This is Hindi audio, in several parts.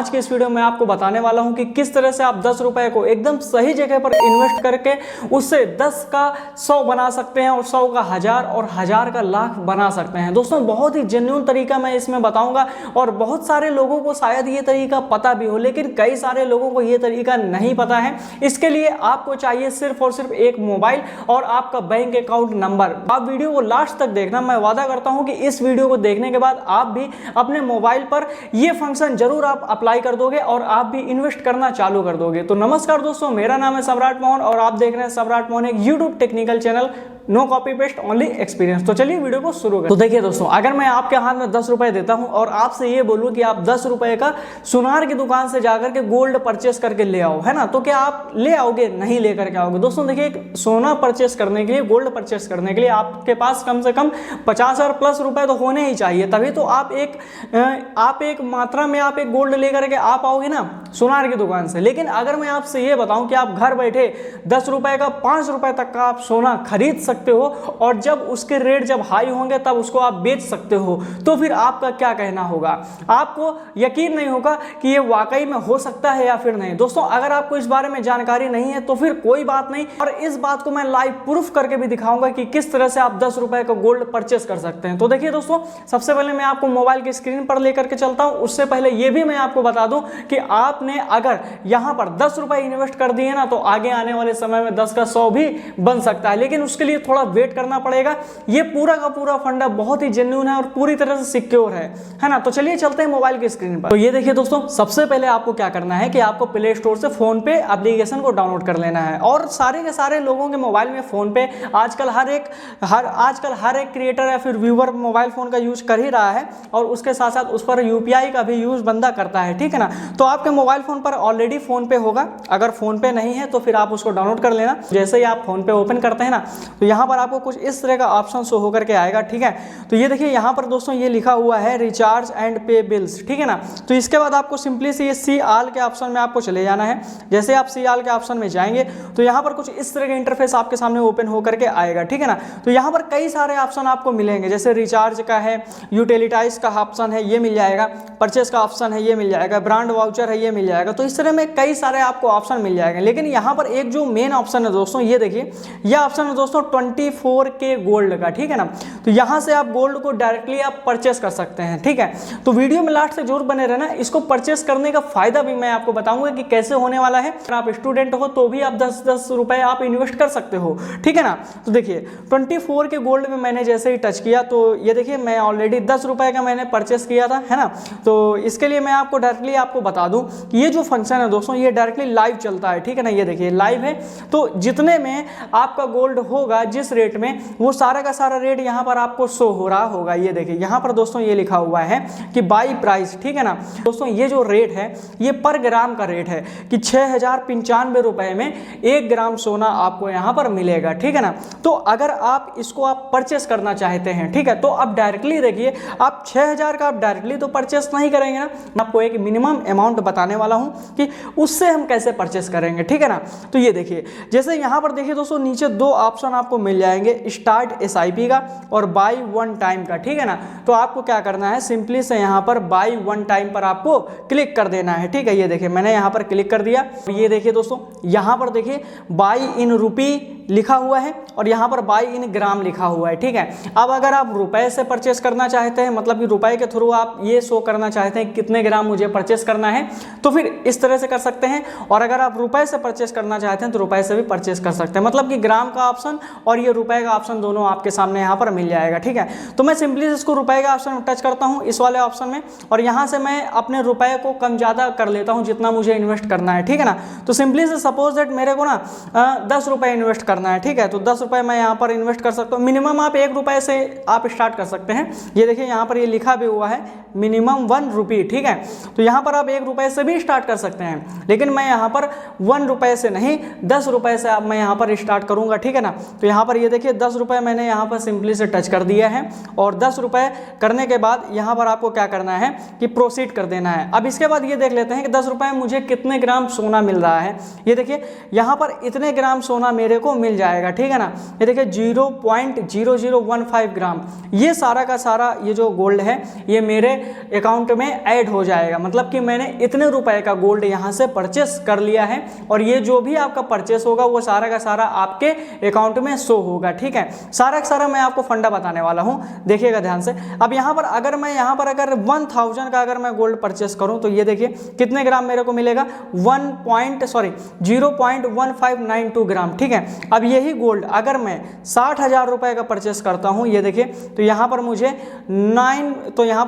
आज के इस वीडियो में आपको बताने वाला हूं कि किस तरह से आप 10 रुपए को एकदम सही जगह पर इन्वेस्ट करके उससे 10 का 100 बना सकते हैं और 100 का 1000 और 1000 का लाख बना सकते हैं। दोस्तों बहुत ही जेन्युइन तरीका मैं इसमें बताऊंगा और बहुत सारे लोगों को शायद ये तरीका पता भी हो, लेकिन कई सारे लोगों को ये तरीका नहीं पता है। इसके लिए आपको चाहिए सिर्फ और सिर्फ एक मोबाइल और आपका बैंक अकाउंट नंबर। आप वीडियो को लास्ट तक देखना, मैं वादा करता हूं कि इस वीडियो को देखने के बाद आप भी अपने मोबाइल पर ये फंक्शन जरूर आप अप्लाई कर दोगे और आप भी इन्वेस्ट करना चालू कर दोगे। तो नमस्कार दोस्तों, मेरा नाम है सम्राट मोहन और आप देख रहे हैं सम्राट मोहन, एक YouTube technical channel, no copy paste only experience. तो चलिए वीडियो को शुरू करें। तो देखिए दोस्तों, अगर मैं आपके हाथ में 10 रुपए देता हूं और आपसे ये बोलूं कि आप 10 रुपए का सुनार की दुकान से जाकर के गोल्ड परचेस करके ले आओ, है ना, तो क्या आप ले आओगे? नहीं लेकर के आओगे। दोस्तों देखिए, एक सोना परचेस करने के लिए, गोल्ड परचेस करने के लिए आपके पास कम से कम 50,000 प्लस रुपए तो होने ही चाहिए, तभी तो आप एक मात्रा में आप एक गोल्ड लेकर के आ पाओगे ना सुनार की दुकान से। लेकिन अगर मैं आपसे ये बताऊं कि आप घर बैठे 10 रुपए का 5 रुपए तक का आप सोना खरीद सकते हो और जब उसके रेट जब हाई होंगे तब उसको आप बेच सकते हो, तो फिर आपका क्या कहना होगा? आपको यकीन नहीं होगा कि ये वाकई में हो सकता है या फिर नहीं। दोस्तों अगर आपको इस बारे में जानकारी नहीं है तो फिर कोई बात नहीं, और इस बात को मैं लाइव प्रूफ करके भी दिखाऊंगा कि किस तरह से आप 10 रुपए का गोल्ड परचेस कर सकते हैं। तो देखिए दोस्तों, सबसे पहले मैं आपको मोबाइल की स्क्रीन पर लेकर के चलता हूं। उससे पहले ये भी मैं आपको बता दूं कि आपने अगर यहां पर 10 रुपए इन्वेस्ट कर दिए ना, तो आगे आने वाले समय में 10 का 100 भी बन सकता है, लेकिन उसके लिए थोड़ा वेट करना पड़ेगा। ये पूरा का पूरा फंडा बहुत ही जेन्युइन है और पूरी तरह से सिक्योर है ना। तो चलिए चलते हैं मोबाइल की स्क्रीन पर। तो ये देखिए दोस्तों, सबसे पहले आपको क्या करना है कि आपको प्ले स्टोर से फोन पे एप्लीकेशन को डाउनलोड कर लेना है। और सारे के सारे लोगों के मोबाइल में फोन पे आजकल हर एक क्रिएटर या फिर व्यूअर मोबाइल फोन का यूज कर ही रहा है, और उसके साथ साथ उस पर यूपीआई का भी यूज बंदा करता है, ठीक है ना। तो आपके मोबाइल फोन पर ऑलरेडी फोन पे होगा, अगर फोन पे नहीं है तो फिर आप उसको डाउनलोड कर लेना। जैसे ही आप फोन पे ओपन करते हैं ना, तो यहाँ पर आपको कुछ इस तरह का ऑप्शन शो होकर के आएगा, ठीक है। तो ये देखिए यहाँ पर दोस्तों ये लिखा हुआ है रिचार्ज एंड पे बिल्स, ठीक है ना। तो इसके बाद आपको सिंपली से ये सी ऑल के ऑप्शन में आपको चले जाना है। जैसे आप सी ऑल के ऑप्शन में जाएंगे तो यहाँ पर कुछ इस तरह का इंटरफेस आपके सामने ओपन होकर के आएगा, ठीक है ना। तो यहाँ पर कई सारे ऑप्शन आपको मिलेंगे, जैसे रिचार्ज का है, यूटिलिटाइज का ऑप्शन है, ये मिल जाएगा, परचेस का ऑप्शन है, ये मिल जाएगा, ब्रांड वाउचर है, ये मिल जाएगा। तो इस तरह में कई सारे आपको ऑप्शन मिल जाएंगे। लेकिन यहाँ पर एक जो मेन ऑप्शन है दोस्तों, ये देखिए, यह ऑप्शन है दोस्तों 24K गोल्ड का, ठीक है ना। तो यहाँ से आप गोल्ड को डायरेक्टली आप परचेस कर सकते हैं, ठीक है। तो वीडियो में लास्ट से जरूर बने रहना। इसको परचेस करने का फायदा भी मैं आपको बताऊंगा कि कैसे होने वाला है। अगर आप स्टूडेंट हो तो भी आप 10-10 रुपए आप इन्वेस्ट कर सकते हो, ठीक है ना। तो देखिए 24K गोल्ड में मैंने जैसे ही टच किया तो ये देखिए मैं ऑलरेडी 10 रुपए का मैंने परचेस किया था, है ना। तो इसके लिए मैं आपको डायरेक्टली आपको बता दूं कि ये जो फंक्शन है दोस्तों, ये डायरेक्टली लाइव चलता है, ठीक है ना। ये देखिए लाइव है, तो जितने में आपका गोल्ड होगा जिस रेट में, वो सारा का सारा रेट यहाँ पर आपको शो हो रहा होगा। ये देखिए यहाँ पर दोस्तों ये लिखा हुआ है कि बाई प्राइस, ठीक है ना। दोस्तों ये जो रेट है ये पर ग्राम का रेट है कि 6095 रुपए में 1 ग्राम सोना आपको यहाँ पर मिलेगा, ठीक है ना। तो अगर आप इसको आप परचेस करना चाहते हैं, ठीक है, तो आप डायरेक्टली देखिए, आप 6000 का आप डायरेक्टली तो परचेस नहीं करेंगे ना। मैं आपको एक मिनिमम अमाउंट बताने वाला हूँ कि उससे हम कैसे परचेस करेंगे, ठीक है ना। तो ये देखिए, जैसे यहाँ पर देखिए दोस्तों, नीचे 2 ऑप्शन आपको मिल जाएंगे, स्टार्ट SIP का और बाई वन टाइम का, ठीक है ना। तो आपको क्या करना है, सिंपली से यहाँ पर बाई वन टाइम पर आपको क्लिक कर देना है, ठीक है। ये देखिए मैंने यहाँ पर क्लिक कर दिया। ये देखिए दोस्तों, यहाँ पर देखिए बाई इन रुपी लिखा हुआ है और यहाँ पर बाई इन ग्राम लिखा हुआ है, ठीक है। अब अगर आप रुपए से परचेस करना चाहते हैं, मतलब कि रुपए के थ्रू आप ये शो करना चाहते हैं कितने ग्राम मुझे परचेस करना है, तो फिर इस तरह से कर सकते हैं। और अगर आप रुपए से परचेस करना चाहते हैं तो रुपए से भी परचेस कर सकते हैं, मतलब कि ग्राम का ऑप्शन और ये रुपए का ऑप्शन दोनों आपके सामने यहाँ पर मिल जाएगा, ठीक है। तो मैं सिंपली इसको रुपए का ऑप्शन में टच करता हूँ, इस वाले ऑप्शन में, और यहाँ से मैं अपने रुपए को कम ज़्यादा कर लेता हूँ जितना मुझे इन्वेस्ट करना है, ठीक है ना। तो सिंपली से सपोज दैट मेरे को ना 10 रुपए इन्वेस्ट करना है, ठीक है। तो 10 रुपए मैं यहाँ पर इन्वेस्ट कर सकता हूँ। मिनिमम आप 1 रुपए से आप स्टार्ट कर सकते हैं। ये देखिए यहाँ पर ये लिखा भी हुआ है मिनिमम 1 रुपी, ठीक है। तो यहाँ पर आप 1 रुपए से भी स्टार्ट कर सकते हैं, लेकिन मैं यहाँ पर 1 रुपए से नहीं 10 रुपए से अब मैं यहाँ पर स्टार्ट करूँगा, ठीक है ना। तो यहाँ पर ये देखिए 10 रुपए मैंने यहाँ पर सिंपली से टच कर दिया है, और 10 रुपए करने के बाद यहाँ पर आपको क्या करना है कि प्रोसीड कर देना है। अब इसके बाद ये देख लेते हैं कि 10 रुपए में मुझे कितने ग्राम सोना मिल रहा है। ये देखिए यहाँ पर इतने ग्राम सोना मेरे को मिल जाएगा, ठीक है ना। ये देखिए 0.0015 ग्राम ये सारा का सारा ये जो गोल्ड है ये मेरे अकाउंट में ऐड हो जाएगा, मतलब कि मैंने इतने रुपए का गोल्ड यहाँ से परचेस कर लिया है और ये जो भी आपका परचेस होगा वो सारा का सारा आपके अकाउंट में शो होगा, ठीक है। सारा का सारा मैं आपको फंडा बताने वाला हूँ, देखिएगा ध्यान से। अब यहाँ पर अगर मैं यहाँ पर अगर 1000 का अगर मैं गोल्ड परचेस करूँ तो ये देखिए कितने ग्राम मेरे को मिलेगा 0.1592 ग्राम, ठीक है। अब यही गोल्ड अगर मैं 60,000 रुपए का परचेस करता हूँ, ये देखिए तो यहाँ पर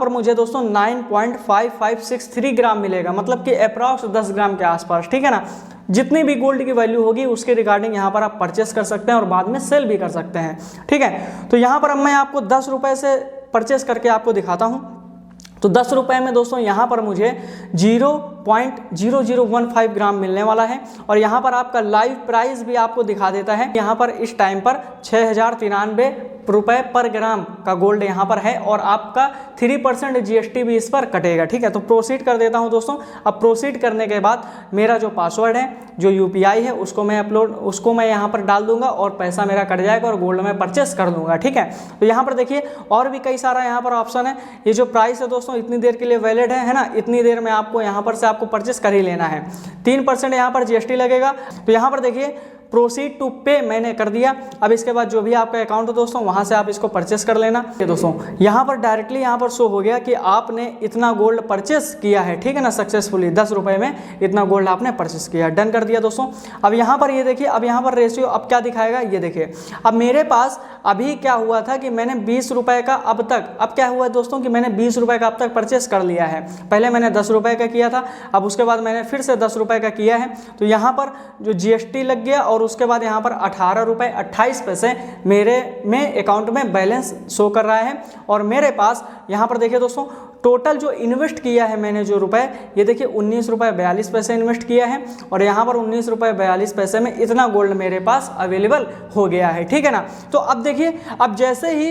मुझे दोस्तों 9.5563 ग्राम मिलेगा, मतलब कि अप्रॉक्स 10 ग्राम के आसपास, ठीक है ना। जितनी भी गोल्ड की वैल्यू होगी उसके रिगार्डिंग यहाँ पर आप परचेस कर सकते हैं और बाद में सेल भी कर सकते हैं, ठीक है। तो यहाँ पर अब मैं आपको 10 रुपए से परचेस करके आपको दिखाता हूँ। तो 10 रुपए में दोस्तों यहाँ पर मुझे 0.0015 ग्राम मिलने वाला है और यहाँ पर आपका लाइव प्राइस भी आपको दिखा देता है। यहाँ पर इस टाइम पर 6093 रुपए पर ग्राम का गोल्ड यहाँ पर है और आपका 3% जीएसटी भी इस पर कटेगा, ठीक है। तो प्रोसीड कर देता हूँ दोस्तों। अब प्रोसीड करने के बाद मेरा जो पासवर्ड है, जो यूपीआई है, उसको मैं यहाँ पर डाल दूंगा और पैसा मेरा कट जाएगा और गोल्ड में परचेस कर दूंगा, ठीक है। तो यहाँ पर देखिए और भी कई सारा यहाँ पर ऑप्शन है। ये जो प्राइस है दोस्तों इतनी देर के लिए वैलिड है ना, इतनी देर में आपको यहाँ पर से आपको परचेस कर ही लेना है। 3% यहाँ पर जीएसटी लगेगा। तो यहाँ पर देखिए प्रोसीड टू पे मैंने कर दिया। अब इसके बाद जो भी आपका अकाउंट है दोस्तों वहां से आप इसको परचेस कर लेना। ये दोस्तों यहाँ पर डायरेक्टली यहाँ पर शो हो गया कि आपने इतना गोल्ड परचेस किया है, ठीक है ना, सक्सेसफुली 10 रुपए में इतना गोल्ड आपने परचेस किया, डन कर दिया दोस्तों। अब यहाँ पर ये देखिए, अब यहाँ पर रेशियो अब क्या दिखाएगा, ये देखिए। अब मेरे पास अभी क्या हुआ था कि मैंने 20 रुपए का अब क्या हुआ है दोस्तों कि मैंने 20 रुपए का अब तक परचेस कर लिया है। पहले मैंने 10 रुपए का किया था, अब उसके बाद मैंने फिर से 10 रुपए का किया है। तो यहाँ पर जो जीएसटी लग गया और उसके बाद यहाँ पर 18 रुपए 28 पैसे मेरे में अकाउंट में बैलेंस शो कर रहा है। और मेरे पास यहाँ पर देखिए दोस्तों टोटल जो इन्वेस्ट किया है मैंने जो रुपए, ये देखिए 19 रुपए 42 पैसे इन्वेस्ट किया है और यहाँ पर 19 रुपए 42 पैसे में इतना गोल्ड मेरे पास अवेलेबल हो गया है, ठीक है ना। तो अब देखिए, अब जैसे ही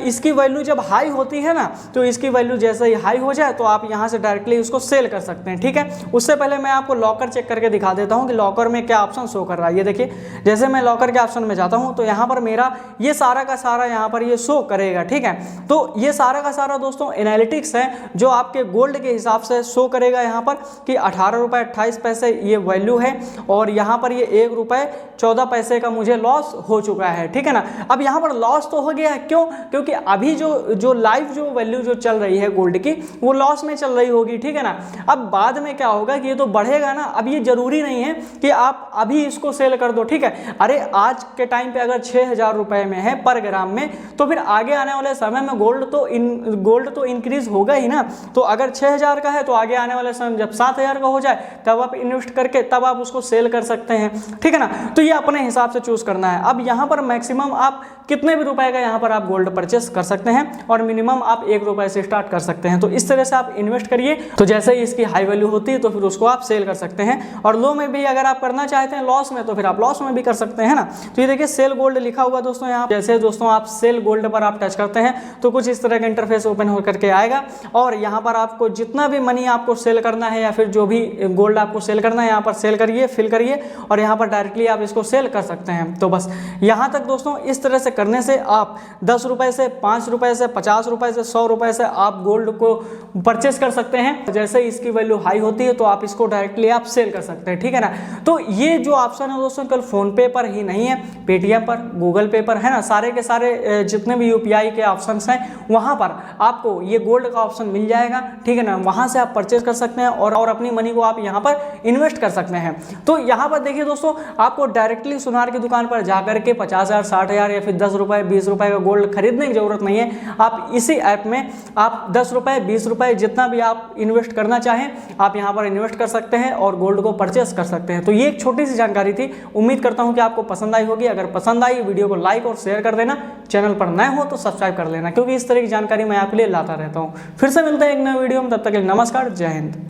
इसकी वैल्यू जब हाई होती है ना, तो इसकी वैल्यू जैसे ही हाई हो जाए तो आप यहाँ से डायरेक्टली उसको सेल कर सकते हैं, ठीक है। उससे पहले मैं आपको लॉकर चेक करके दिखा देता हूँ कि लॉकर में क्या ऑप्शन शो कर रहा है। ये देखिए जैसे मैं लॉकर के ऑप्शन में जाता हूँ तो यहाँ पर मेरा ये सारा का सारा यहाँ पर ये शो करेगा, ठीक है। तो ये सारा का सारा दोस्तों एनालिटिक्स है जो आपके गोल्ड के हिसाब से शो करेगा यहाँ पर कि 18 रुपए 28 पैसे ये वैल्यू है और यहाँ पर ये 1 रुपए 14 पैसे का मुझे लॉस हो चुका है, ठीक है ना। अब यहाँ पर लॉस तो हो गया है, क्यों? क्योंकि अभी जो लाइव जो वैल्यू जो चल रही है गोल्ड की वो लॉस में चल रही होगी, ठीक है ना। अब बाद में क्या होगा कि ये तो बढ़ेगा ना। अब ये जरूरी नहीं है कि आप अभी इसको सेल कर दो, ठीक है। अरे आज के टाइम पे अगर 6000 रुपए में है पर ग्राम में, तो फिर आगे आने वाले समय में गोल्ड तो इंक्रीज होगा ही ना। तो अगर 6000 का है तो आगे आने वाले समय जब 7000 का हो जाए तब आप इन्वेस्ट करके तब आप उसको सेल कर सकते हैं, ठीक है ना। तो ये अपने हिसाब से चूज करना है। अब यहाँ पर मैक्सिमम आप कितने भी रुपए का यहाँ पर आप गोल्ड परचेस कर सकते हैं और मिनिमम आप 1 रुपए से स्टार्ट कर सकते हैं। तो इस तरह से आप इन्वेस्ट करिए, तो जैसे ही इसकी हाई वैल्यू होती है तो फिर उसको आप सेल कर सकते हैं। और लो में भी अगर आप करना चाहते हैं लॉस में, तो फिर आप लॉस में भी कर सकते हैं ना। तो ये देखिए सेल गोल्ड लिखा हुआ दोस्तों यहाँ। जैसे दोस्तों आप सेल गोल्ड पर आप टच करते हैं तो कुछ इस तरह का इंटरफेस ओपन होकर के आएगा और यहाँ पर आपको जितना भी मनी आपको सेल करना है या फिर जो भी गोल्ड आपको सेल करना है यहाँ पर सेल करिए, फिल करिए और यहाँ पर डायरेक्टली आप इसको सेल कर सकते हैं। तो बस यहाँ तक दोस्तों इस तरह से करने से आप 10 रुपए से 5 रुपए से 50 रुपए से 100 रुपए से आप गोल्ड को परचेस कर सकते हैं। जैसे इसकी वैल्यू हाई होती है तो आप इसको डायरेक्टली आप सेल कर सकते हैं, ठीक है ना। तो ये जो ऑप्शन है दोस्तों कल फोन पे पर ही नहीं है, पेटीएम पर, गूगल पे पर है ना, सारे के सारे जितने भी यूपीआई के ऑप्शंस हैं वहां पर आपको ये गोल्ड का ऑप्शन मिल जाएगा, ठीक है ना। वहां से आप परचेस कर सकते हैं और अपनी मनी को आप यहाँ पर इन्वेस्ट कर सकते हैं। तो यहाँ पर देखिए दोस्तों आपको डायरेक्टली सुनार की दुकान पर जाकर के 50,000 60,000 या फिर 10 रुपए 20 रुपए का गोल्ड खरीदने की जरूरत नहीं है। आप इसी ऐप में आप 10 रुपए 20 रुपए जितना भी आप इन्वेस्ट करना चाहें आप यहाँ पर इन्वेस्ट कर सकते हैं और गोल्ड को परचेस कर सकते हैं। तो ये एक छोटी सी जानकारी थी, उम्मीद करता हूँ कि आपको पसंद आई होगी। अगर पसंद आई वीडियो को लाइक और शेयर कर देना, चैनल पर नए हो तो सब्सक्राइब कर लेना, क्योंकि इस तरह की जानकारी मैं आपके लिए लाता रहता हूँ। फिर से मिलते हैं एक नए वीडियो में, तब तक के लिए नमस्कार, जय हिंद।